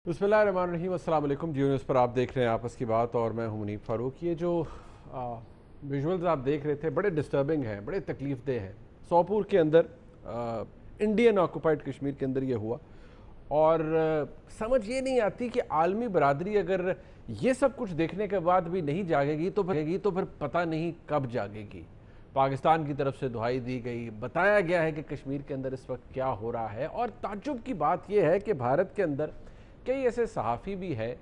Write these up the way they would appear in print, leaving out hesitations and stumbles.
बिस्मिल्लाहिर्रहमानिर्रहीम, अस्सलाम वालेकुम। जियो न्यूज़ पर आप देख रहे हैं आपस की बात और मैं हूं मुनीब फ़ारूक। ये जो विजुअल्स आप देख रहे थे बड़े डिस्टर्बिंग हैं, बड़े तकलीफ़ देह हैं। सोपोर के अंदर इंडियन ऑक्यूपाइड कश्मीर के अंदर ये हुआ और समझ ये नहीं आती कि आलमी बरादरी अगर ये सब कुछ देखने के बाद भी नहीं जागेगी तो फिर पता नहीं कब जागेगी। पाकिस्तान की तरफ से दुहाई दी गई, बताया गया है कि कश्मीर के अंदर इस वक्त क्या हो रहा है। और ताज्जुब की बात यह है कि भारत के अंदर कई ऐसे सहाफ़ी भी हैं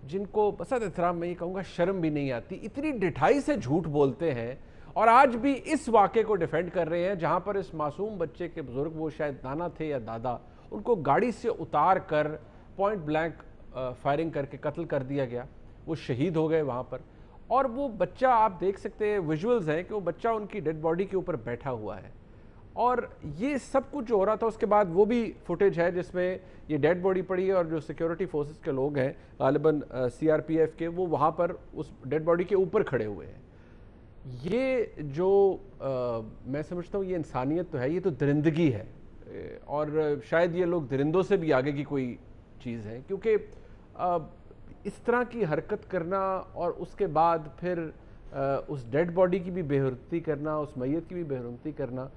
जिनको बसत एहतराम मैं ये कहूँगा शर्म भी नहीं आती, इतनी डिठाई से झूठ बोलते हैं और आज भी इस वाक़े को डिफेंड कर रहे हैं जहाँ पर इस मासूम बच्चे के बुज़ुर्ग, वो शायद नाना थे या दादा, उनको गाड़ी से उतार कर पॉइंट ब्लैंक फायरिंग करके कत्ल कर दिया गया। वो शहीद हो गए वहाँ पर। और वो बच्चा आप देख सकते हैं, विजुअल्स हैं कि वो बच्चा उनकी डेड बॉडी के ऊपर बैठा हुआ है। और ये सब कुछ जो हो रहा था उसके बाद वो भी फुटेज है जिसमें ये डेड बॉडी पड़ी है और जो सिक्योरिटी फोर्सेस के लोग हैं गालिबन सीआरपीएफ के, वो वहाँ पर उस डेड बॉडी के ऊपर खड़े हुए हैं। ये जो मैं समझता हूँ ये इंसानियत तो है, ये तो दरिंदगी है। और शायद ये लोग दरिंदों से भी आगे की कोई चीज़ है, क्योंकि इस तरह की हरकत करना और उसके बाद फिर उस डेड बॉडी की भी बेहुरमती करना, उस मैयत की भी बेहुरमती करना,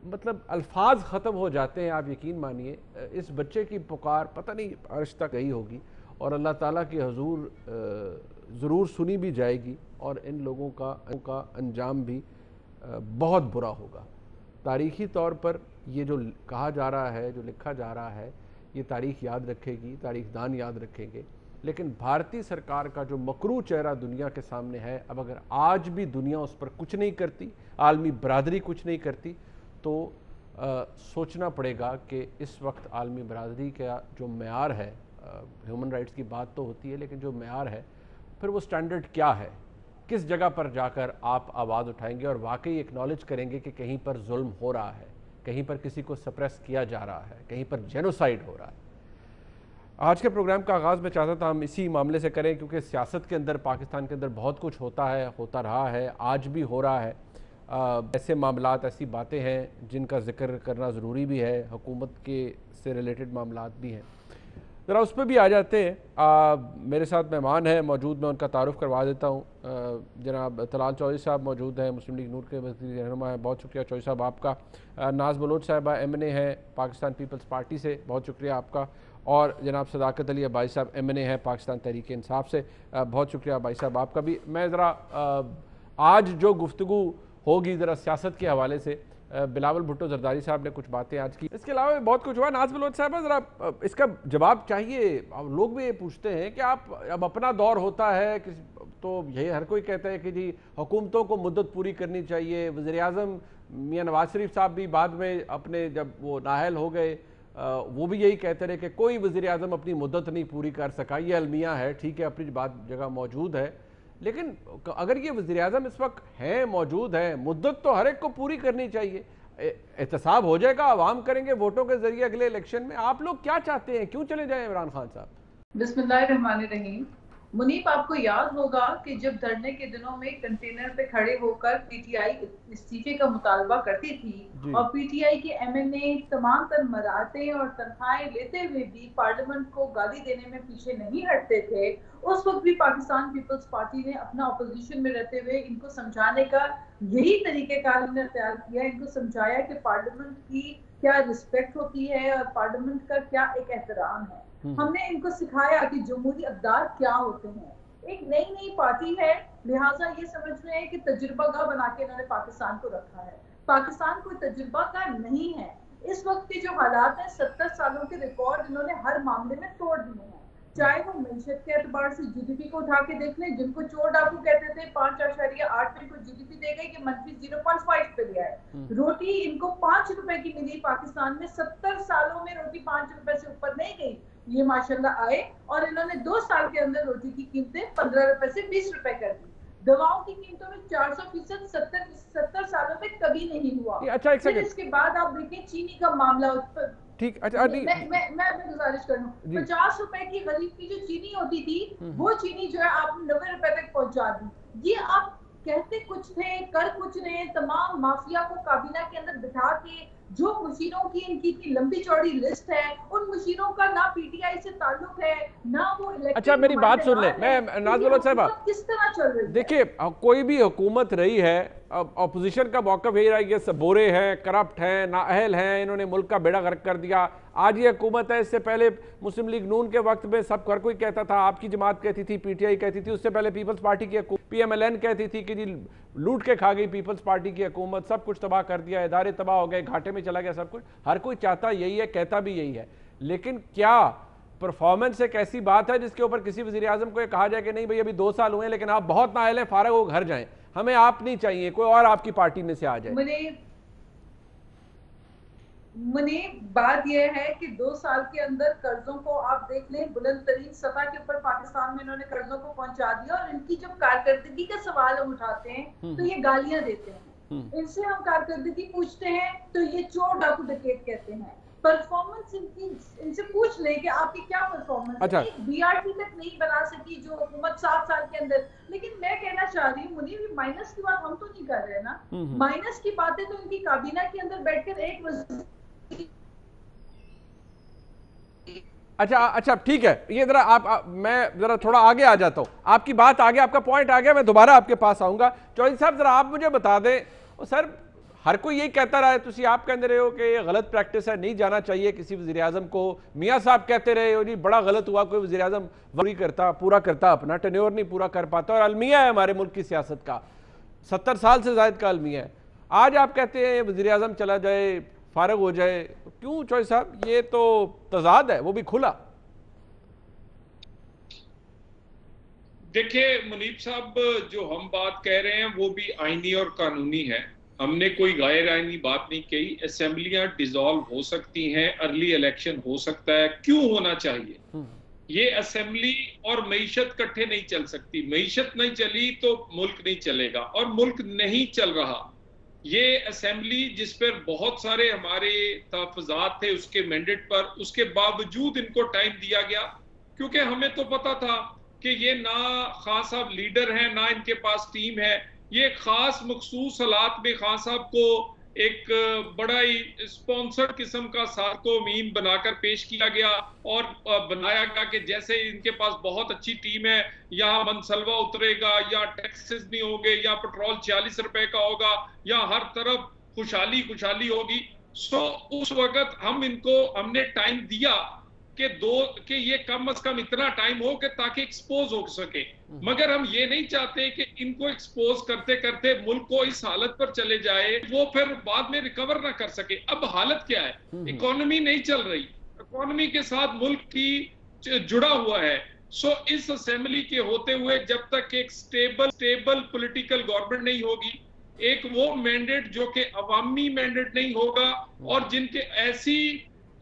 मतलब अल्फाज ख़त्म हो जाते हैं। आप यकीन मानिए इस बच्चे की पुकार पता नहीं अर्श तक गई होगी और अल्लाह ताला के हुजूर ज़रूर सुनी भी जाएगी और इन लोगों का अंजाम भी बहुत बुरा होगा। तारीख़ी तौर पर ये जो कहा जा रहा है, जो लिखा जा रहा है, ये तारीख़ याद रखेगी, तारीख़दान याद रखेंगे। लेकिन भारतीय सरकार का जो मकरू चेहरा दुनिया के सामने है, अब अगर आज भी दुनिया उस पर कुछ नहीं करती, आलमी बरादरी कुछ नहीं करती, तो सोचना पड़ेगा कि इस वक्त आलमी बरादरी का जो मेयार है, ह्यूमन राइट्स की बात तो होती है लेकिन जो मेयार है फिर वो स्टैंडर्ड क्या है, किस जगह पर जाकर आप आवाज़ उठाएंगे और वाकई एक्नॉलेज करेंगे कि कहीं पर जुल्म हो रहा है, कहीं पर किसी को सप्रेस किया जा रहा है, कहीं पर जेनोसाइड हो रहा है। आज के प्रोग्राम का आगाज़ मैं चाहता था हम इसी मामले से करें, क्योंकि सियासत के अंदर, पाकिस्तान के अंदर बहुत कुछ होता है, होता रहा है, आज भी हो रहा है। ऐसे मामलात, ऐसी बातें हैं जिनका जिक्र करना ज़रूरी भी है, हुकूमत के से रिलेटेड मामलात भी हैं। ज़रा उस पर भी आ जाते हैं। मेरे साथ मेहमान हैं मौजूद, मैं उनका तारुफ़ करवा देता हूँ। जनाब तलाल चौधरी साहब मौजूद हैं, मुस्लिम लीग नून के वज़ीर रहनुमा हैं, बहुत शुक्रिया चौधरी साहब आपका। नाज बलोच साहिबा MNA हैं पाकिस्तान पीपल्स पार्टी से, बहुत शुक्रिया आपका। और जनाब सदाकत अली अब्बासी साहब MNA हैं पाकिस्तान तहरीक इंसाफ से, बहुत शुक्रिया भाई साहब आपका भी। मैं ज़रा आज जो गुफ्तगू होगी ज़रा सियासत के हवाले से, बिलावल भुट्टो जरदारी साहब ने कुछ बातें आज की, इसके अलावा भी बहुत कुछ हुआ। नाज बलोच साहब ज़रा इसका जवाब चाहिए। अब लोग भी ये पूछते हैं कि आप, अब अपना दौर होता है तो यही हर कोई कहता है कि जी हुकूमतों को मुद्दत पूरी करनी चाहिए। वज़ीर-ए-आज़म मियां नवाज शरीफ साहब भी बाद में अपने जब वो नाअहल हो गए वो भी यही कहते रहे कि कोई वज़ीर-ए-आज़म अपनी मुद्दत नहीं पूरी कर सका। ये अलमिया है, ठीक है, अपनी बात जगह मौजूद है, लेकिन अगर ये वज़ीर-ए-आज़म इस वक्त हैं, मौजूद हैं, मुद्दत तो हर एक को पूरी करनी चाहिए। एहतसाब हो जाएगा, आवाम करेंगे वोटों के जरिए अगले इलेक्शन में। आप लोग क्या चाहते हैं, क्यों चले जाए इमरान खान साहब? बिस्मिल्लाहिर्रहमानिर्रहीम। मुनीब, आपको याद होगा कि जब धरने के दिनों में कंटेनर पे खड़े होकर पीटीआई इस्तीफे का मुतालबा करती थी और पीटीआई के MNA तमाम तर मराते और तनख्वाहें लेते हुए भी पार्लियामेंट को गाली देने में पीछे नहीं हटते थे, उस वक्त भी पाकिस्तान पीपल्स पार्टी ने अपना अपोजिशन में रहते हुए इनको समझाने का यही तरीक़ेकार इख्तियार किया। इनको समझाया कि पार्लियामेंट की क्या रिस्पेक्ट होती है और पार्लियामेंट का क्या एक एहतराम है। हमने इनको सिखाया कि जमहूरी अक़दार क्या होते हैं। एक नई नई पार्टी है, लिहाजा ये समझ रहे हैं कि तजुर्बागाह बना के इन्होंने पाकिस्तान को रखा है। पाकिस्तान कोई तजुर्बागाह नहीं है। इस वक्त के जो हालात हैं, 70 सालों के रिकॉर्ड इन्होंने हर मामले में तोड़ दिए हैं। चाहे वो मीशत के एतबार से GDP को उठा के देख लें, जिनको चोर डाकू कहते थे 5.8 में को GDP दे गई कि मंफी 0.5 पे गया है। रोटी इनको 5 रुपए की मिली पाकिस्तान में, 70 सालों में रोटी 5 रुपए से ऊपर नहीं गई। ये माशाल्लाह आए और इन्होंने 2 साल के अंदर रोटी की कीमतें 15 रुपए से 20 रुपए कर दी। दवाओं की कीमतों में 400% 70 सालों में कभी नहीं हुआ। अच्छा, एक फिर सेकंड, इसके बाद आप देखें चीनी का मामला। ठीक, अच्छा, मैं गुजारिश कर रहा हूँ, 50 रुपए की गरीब की जो चीनी होती थी वो चीनी जो है आपने 90 रुपए तक पहुंचा दी। ये आप कहते कुछ थे, कर कुछ रहे, तमाम माफिया को काबीना के अंदर बिठा के जो मशीनों की इनकी लंबी चौड़ी लिस्ट है, उन मशीनों का ना पीटीआई से ताल्लुक है, ना वो इलेक्टेड। अच्छा मेरी बात सुन ले, मैं नाज बलोच साहब किस तरह चल रही है? देखिए कोई भी हुकूमत रही है, अब अपोजिशन का मौक़िफ़ यही रहा है कि सब बोरे हैं, करप्ट हैं, नाअहल हैं, इन्होंने मुल्क का बेड़ा गर्क कर दिया। आज ये हुकूमत है, इससे पहले मुस्लिम लीग नून के वक्त में सब हर कोई कहता था, आपकी जमात कहती थी, पीटीआई कहती थी, उससे पहले पीपल्स पार्टी की पीएमएलएन कहती थी कि जी लूट के खा गई पीपल्स पार्टी की हुकूमत, सब कुछ तबाह कर दिया, इदारे तबाह हो गए, घाटे में चला गया सब कुछ। हर कोई चाहता यही है, कहता भी यही है, लेकिन क्या परफॉर्मेंस एक ऐसी बात है जिसके ऊपर किसी वज़ीर आज़म को ये कहा जाए कि नहीं भाई अभी 2 साल हुए हैं लेकिन आप बहुत नाअहल हैं, फारग हो घर जाएं, हमें आप नहीं चाहिए, कोई और आपकी पार्टी में से आ जाए। मुनीब, बात यह है कि 2 साल के अंदर कर्जों को आप देख लें, बुलंद तरीन सतह के ऊपर पाकिस्तान में इन्होंने कर्जों को पहुंचा दिया। और इनकी जब कारकर्दगी का सवाल हम उठाते हैं तो ये गालियां देते हैं, इनसे हम कारकर्दगी पूछते हैं तो ये चोर डाकू डकैत कहते हैं। परफॉर्मेंस इनकी, इनसे पूछ लें कि आपकी क्या परफॉर्मेंस है। एक बीआरटी तक नहीं बना सकी जो हुकूमत 7 साल के अंदर। लेकिन मैं कहना चाह रही हूँ मुनीब, माइनस की बात हम तो नहीं कर रहे ना, माइनस की बातें तो इनकी काबीना के अंदर बैठकर एक अच्छा ठीक है, ये जरा आप मैं जरा थोड़ा आगे आ जाता हूँ, आपकी बात आगे, आपका पॉइंट आ गया, मैं दोबारा आपके पास आऊंगा। चौधरी साहब जरा आप मुझे बता दें, सर हर कोई यही कहता रहा है, तुम आप कहते रहे हो कि ये गलत प्रैक्टिस है, नहीं जाना चाहिए किसी वज़ीर आज़म को। मियाँ साहब कहते रहे हो जी बड़ा गलत हुआ, कोई वज़ीर आज़म पूरा करता अपना टेन्योर नहीं पूरा कर पाता, और अलमिया है हमारे मुल्क की सियासत का, 70 साल से ज़ायद का अलमिया है। आज आप कहते हैं वज़ीर आज़म चला जाए, फारग हो जाए, क्यों चौधरी साहब? ये तो तजाद है, वो भी खुला। देखिए मुनीब साहब, जो हम बात कह रहे हैं वो भी आईनी और कानूनी है, हमने कोई गैर आईनी बात नहीं कही। असेंबलियां डिसॉल्व हो सकती हैं, अर्ली इलेक्शन हो सकता है, क्यों होना चाहिए? ये असेंबली और मईशत इकट्ठे नहीं चल सकती, मईशत नहीं चली तो मुल्क नहीं चलेगा, और मुल्क नहीं चल रहा। ये असेंबली जिस पर बहुत सारे हमारे तहफ़्फ़ुज़ात थे उसके मैंडेट पर, उसके बावजूद इनको टाइम दिया गया, क्योंकि हमें तो पता था कि ये ना खान साहब लीडर हैं, ना इनके पास टीम है। ये खास मखसूस हालात में खान साहब को एक बड़ा ही स्पॉन्सर्ड किस्म का साको मीम बनाकर पेश किया गया और बनाया गया कि जैसे इनके पास बहुत अच्छी टीम है, यहाँ मनसलवा उतरेगा, या टैक्सेस नहीं होंगे, या पेट्रोल 40 रुपए का होगा, या हर तरफ खुशहाली खुशहाली होगी। सो उस वक्त हमने टाइम दिया कि ये कम से कम इतना टाइम हो कि ताकि एक्सपोज हो सके। मगर हम ये नहीं चाहते कि इनको एक्सपोज करते करते मुल्क को इस हालत पर चले जाए वो फिर बाद में रिकवर ना कर सके। अब हालत क्या है? इकोनॉमी नहीं चल रही, इकोनॉमी के साथ मुल्क की जुड़ा हुआ है। सो इस असेंबली के होते हुए जब तक एक स्टेबल पॉलिटिकल गवर्नमेंट नहीं होगी, एक वो मैंडेट जो कि अवामी मैंडेट नहीं होगा, और जिनके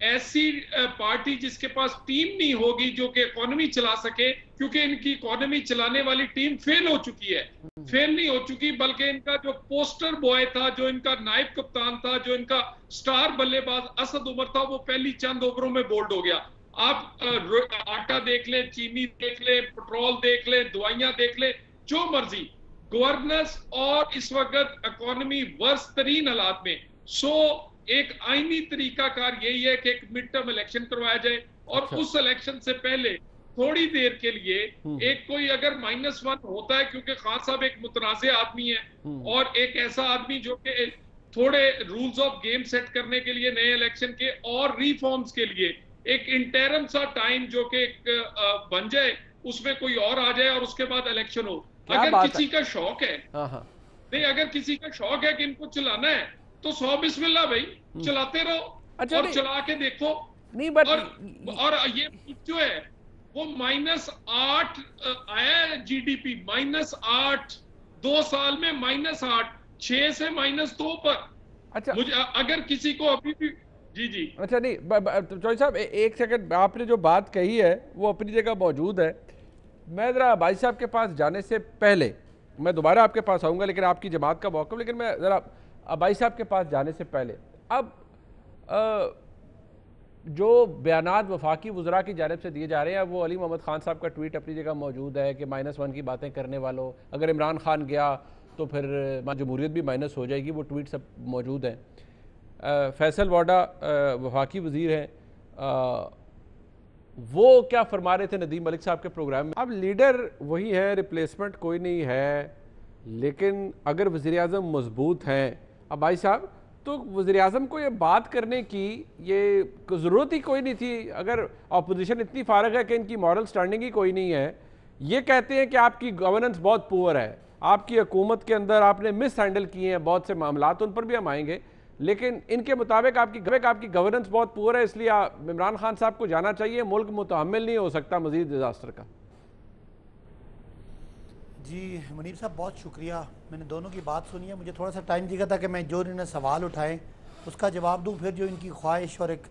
ऐसी पार्टी जिसके पास टीम नहीं होगी जो कि इकोनॉमी चला सके, क्योंकि इनकी इकोनॉमी चलाने वाली टीम फेल हो चुकी है। फेल नहीं हो चुकी बल्कि इनका जो पोस्टर बॉय था, जो इनका नायब कप्तान था, जो इनका स्टार बल्लेबाज असद उमर था, वो पहली चंद ओवरों में बोल्ड हो गया। आप आटा देख ले, चीनी देख ले, पेट्रोल देख ले, दवाइयां देख ले, जो मर्जी, गवर्नेंस और इस वक्त इकोनॉमी वर्स्ट तरीन हालात में। सो एक आईनी तरीकाकार यही है कि एक मिड टर्म इलेक्शन करवाया जाए, और उस इलेक्शन से पहले थोड़ी देर के लिए एक कोई अगर -1 होता है, क्योंकि खान साहब एक मुतनाज़े आदमी है और एक ऐसा आदमी जो कि थोड़े रूल्स ऑफ गेम सेट करने के लिए नए इलेक्शन के और रिफॉर्म्स के लिए एक इंटरम सा टाइम जो कि बन जाए, उसमें कोई और आ जाए और उसके बाद इलेक्शन हो। अगर किसी का शौक है, नहीं अगर किसी का शौक है कि इनको चलाना है तो 100 बिस्मिल्लाह भाई, चलाते रहो। अच्छा, और चला के देखो। नहीं और ये जो है वो -8 आया है जीडीपी, -8 2 साल में, -8 6 से -2 पर। अच्छा, मुझे अगर किसी को अभी भी जी अच्छा नहीं चौधरी साहब एक सेकंड, आपने जो बात कही है वो अपनी जगह मौजूद है। मैं जरा भाई साहब के पास जाने से पहले, मैं दोबारा आपके पास आऊंगा लेकिन आपकी जमात का मौका, लेकिन मैं जरा भाई साहब के पास जाने से पहले, अब जो बयानात वफाकी वज़रा की जानिब से दिए जा रहे हैं, वो अली मोहम्मद खान साहब का ट्वीट अपनी जगह मौजूद है कि -1 की बातें करने वालों, अगर इमरान खान गया तो फिर जमहूरियत भी माइनस हो जाएगी, वो ट्वीट सब मौजूद हैं। फैसल वाडा वफाकी वज़ीर हैं, वो क्या फरमा रहे थे नदीम मलिक साहब के प्रोग्राम में? अब लीडर वही है, रिप्लेसमेंट कोई नहीं है, लेकिन अगर वज़ीर आज़म मजबूत हैं, अब भाई साहब तो वज़ीर आज़म को ये बात करने की ये ज़रूरत ही कोई नहीं थी। अगर अपोजिशन इतनी फारग है कि इनकी मॉरल स्टैंडिंग ही कोई नहीं है, ये कहते हैं कि आपकी गवर्नेंस बहुत पुअर है, आपकी हुकूमत के अंदर आपने मिस हैंडल किए हैं बहुत से मामला, उन पर भी हम आएंगे, लेकिन इनके मुताबिक आपकी गवर्नेंस बहुत पुअर है, इसलिए इमरान खान साहब को जाना चाहिए, मुल्क मुतहम्मिल नहीं हो सकता मजीद डिजास्टर का। जी मुनीब साहब बहुत शुक्रिया, मैंने दोनों की बात सुनी है। मुझे थोड़ा सा टाइम दिया था कि मैं जो इन्होंने सवाल उठाए उसका जवाब दूं, फिर जो इनकी ख्वाहिश और एक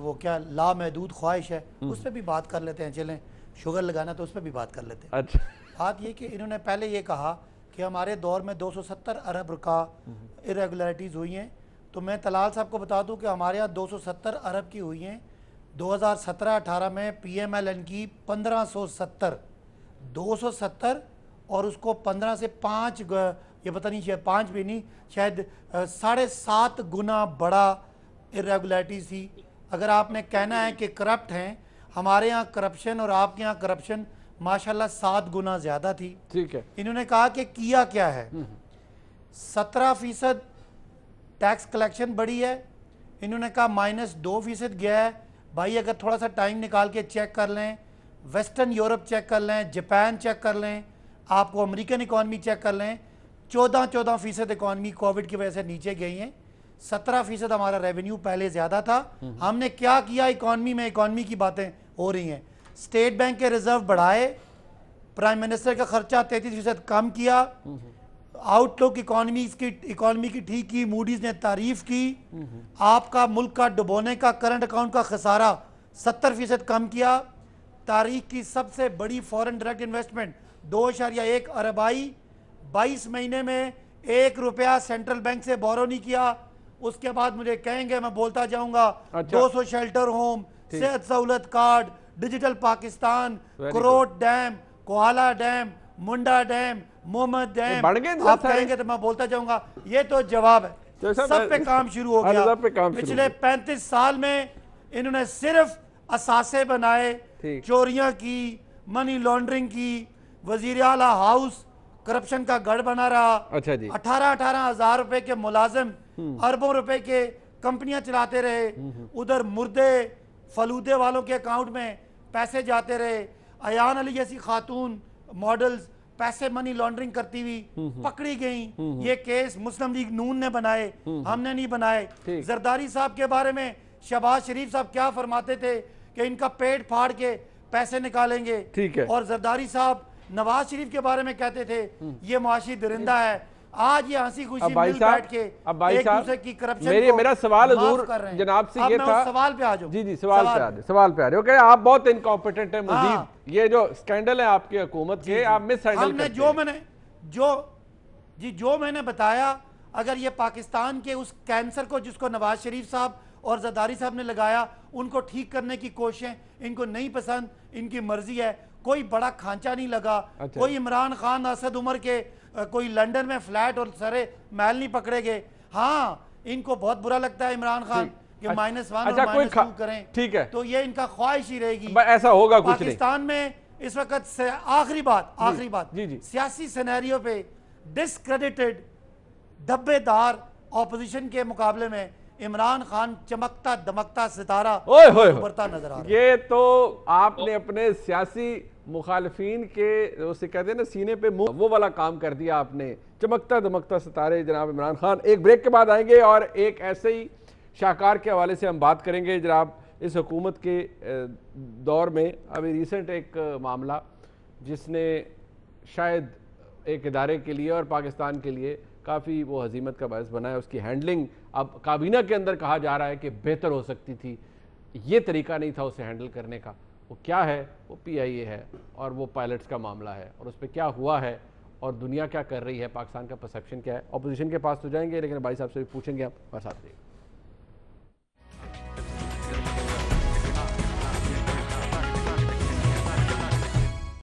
वो क्या लामहदूद ख्वाहिश है उस पर भी बात कर लेते हैं। चलें, शुगर लगाना तो उस पर भी बात कर लेते हैं। अच्छा, बात ये कि इन्होंने पहले ये कहा कि हमारे दौर में 270 अरब का इरेगुलरिटीज़ हुई हैं, तो मैं तलाल साहब को बता दूं कि हमारे यहाँ 270 अरब की हुई हैं। 2017-18 में PMLN की 1570, 270 और उसको 15 से 5, ये पता नहीं शायद 5 भी नहीं, शायद 7.5 गुना बड़ा इरेगुलरिटीज़ थी। अगर आपने कहना है कि करप्ट हैं, हमारे यहाँ करप्शन और आपके यहाँ करप्शन माशाल्लाह 7 गुना ज़्यादा थी। ठीक है। इन्होंने कहा कि किया क्या है, 17% टैक्स कलेक्शन बढ़ी है। इन्होंने कहा -2% गया है। भाई अगर थोड़ा सा टाइम निकाल के चेक कर लें, वेस्टर्न यूरोप चेक कर लें, जापान चेक कर लें, आपको अमेरिकन इकॉनमी चेक कर लें, 14% इकॉनमी कोविड की वजह से नीचे गई हैं। 17% हमारा रेवेन्यू पहले ज़्यादा था। हमने क्या किया इकॉनमी में, इकॉनमी की बातें हो रही हैं। स्टेट बैंक के रिजर्व बढ़ाए, प्राइम मिनिस्टर का खर्चा 33% कम किया, आउटलुक इकॉनमी की ठीक की, मूडीज ने तारीफ की, आपका मुल्क का डुबोने का करंट अकाउंट का खसारा 70% कम किया, तारीख की सबसे बड़ी फॉरेन डायरेक्ट इन्वेस्टमेंट 2.1 अरब आई, 22 महीने में 1 रुपया सेंट्रल बैंक से बोरो नहीं किया। उसके बाद मुझे कहेंगे, मैं बोलता जाऊंगा। अच्छा। 200 शेल्टर होम, सेहत सहूलत card, digital Pakistan, Karot dam, Kohala dam, Munda dam, Mohammad dam, आप कहेंगे तो मैं बोलता जाऊंगा। ये तो जवाब है, सब पे काम शुरू हो गया। पिछले 35 साल में इन्होंने सिर्फ असासे बनाए, चोरियां की, मनी लॉन्ड्रिंग की, वजीर आला हाउस करप्शन का गढ़ बना रहा। अच्छा जी। 18 हजार रुपए के मुलाजिम अरबों रुपए के कंपनियां चलाते रहे, उधर मुर्दे फलूदे वालों के अकाउंट में पैसे जाते रहे। अयान अली जैसी खातून मॉडल्स पैसे मनी लॉन्ड्रिंग करती हुई पकड़ी गई। ये केस मुस्लिम लीग नून ने बनाए, हमने नहीं बनाए। जरदारी साहब के बारे में शहबाज शरीफ साहब क्या फरमाते थे कि इनका पेट फाड़ के पैसे निकालेंगे। ठीक है। और जरदारी साहब नवाज शरीफ के बारे में कहते थे ये मुआशी दरिंदा है। आज ये हंसी खुशी मिल बैठ के एक दूसरे की करप्शन मेरा सवाल हजूर जनाब से ये था। सवाल पे आ जाओ। जी सवाल पे आ रहे हो। आप बहुत इनकॉम्पिटेंट है मुजीब, ये जो स्कैंडल है आपकी हुकूमत के, आप मिस हैंडल करते हैं। जो मैंने बताया, अगर ये पाकिस्तान के उस कैंसर को जिसको नवाज शरीफ साहब और जरदारी साहब ने लगाया, उनको ठीक करने की कोशिशें इनको नहीं पसंद, इनकी मर्जी है। कोई बड़ा खांचा नहीं लगा। अच्छा। कोई इमरान खान असद उमर के कोई लंदन में फ्लैट और सारे महल नहीं पकड़े गए। हाँ, इनको बहुत बुरा लगता है इमरान खान कि -1 और -2 करें। ठीक है, तो ये इनका ख्वाहिश ही रहेगी। ऐसा होगा कुछ नहीं। पाकिस्तान में इस वक्त से आखिरी बात सियासी सिनेरियो पे डिस्क्रेडिटेड धब्बेदार ऑपोजिशन के मुकाबले में इमरान खान चमकता दमकता सितारा उभरता नजर आ रहा है। ये तो आपने अपने सियासी मुखालिफिन के उसे कहते हैं ना सीने पे मुंह, वो वाला काम कर दिया आपने। चमकता दमकता सितारे जनाब इमरान खान। एक ब्रेक के बाद आएंगे और एक ऐसे ही शाहकार के हवाले से हम बात करेंगे जनाब। इस हुकूमत के दौर में अभी रिसेंट एक मामला जिसने शायद एक इदारे के लिए और पाकिस्तान के लिए काफ़ी वो हजीमत का बायस बना है, उसकी हैंडलिंग अब काबीना के अंदर कहा जा रहा है कि बेहतर हो सकती थी। ये तरीका नहीं था उसे हैंडल करने का। वो क्या है, वो PIA है और वो पायलट्स का मामला है और उस पर क्या हुआ है और दुनिया क्या कर रही है, पाकिस्तान का परसेप्शन क्या है। अपोजिशन के पास तो जाएंगे, लेकिन भाई साहब से भी पूछेंगे आप। हमारे साथ रहिए।